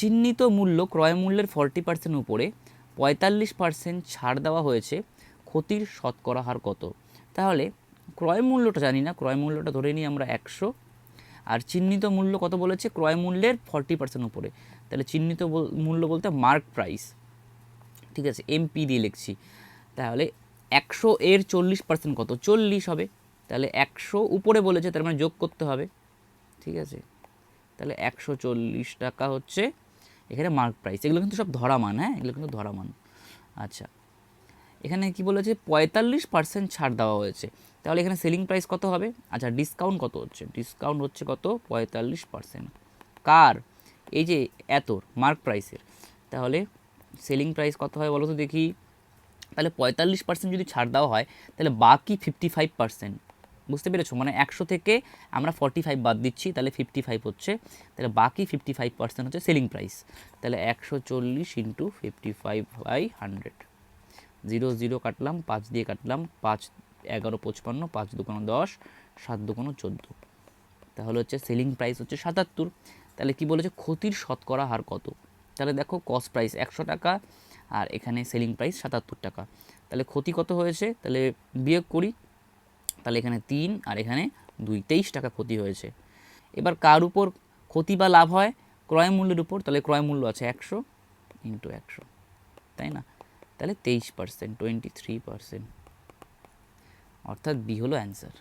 চিহ্নিত মূল্য ক্রয় মূল্যের 40% উপরে 45% ছাড় দেওয়া হয়েছে, ক্ষতির শতকরা হার কত? তাহলে ক্রয় মূল্যটা জানি না, ক্রয় মূল্যটা ধরে নিই আমরা 100, আর চিহ্নিত মূল্য কত বলেছে? ক্রয় মূল্যের 40% উপরে। তাহলে চিহ্নিত মূল্য বলতে মার্ক প্রাইস, ঠিক আছে, এমপি দিয়ে লিখছি। তাহলে 100 এর 40% কত? 40 হবে। তাহলে 100 উপরে বলেছে, তার মানে যোগ করতে হবে, ঠিক আছে। তাহলে 140 টাকা হচ্ছে এখানে মার্ক প্রাইস। এগুলো কিন্তু সব ধরা মান, হ্যাঁ, এগুলো কিন্তু ধরা মান। আচ্ছা, এখানে কি বলেছে? 45% ছাড় দেওয়া হয়েছে, তাহলে এখানে সেলিং প্রাইস কত হবে? আচ্ছা, ডিসকাউন্ট কত হচ্ছে? ডিসকাউন্ট হচ্ছে কত? 45%। কার? এই যে এতর মার্ক প্রাইসের। তাহলে সেলিং প্রাইস কত হয় বলো তো দেখি। তাহলে 45% যদি ছাড় দেওয়া হয়, তাহলে বাকি 55%, বুঝতে পেরেছো? মানে 100 থেকে আমরা 45 বাদ দিচ্ছি, তাহলে 55 হচ্ছে। তাহলে বাকি 55% হচ্ছে সেলিং প্রাইস। তাহলে 140 ইন্টু 55/100, 0 0 কাটলাম, 5 দিয়ে কাটলাম, 5 11 55, 5 2 10, 7 2 14। তাহলে হচ্ছে সেলিং প্রাইস হচ্ছে 77। তাহলে কি বলেছে? ক্ষতির শতকরা হার কত? তাহলে দেখো, কস্ট প্রাইস 100 টাকা আর এখানে সেলিং প্রাইস 77 টাকা। তাহলে ক্ষতি কত হয়েছে? তাহলে বিয়োগ করি। তাহলে এখানে 3 আর এখানে 2, 23 টাকা ক্ষতি হয়েছে। এবার কার উপর ক্ষতি বা লাভ হয়? ক্রয় মূল্যের উপর। তাহলে ক্রয় মূল্য আছে 100 ইন্টু 100, তাই না? তাহলে 23%, 23%, অর্থাৎ বি হলো অ্যান্সার।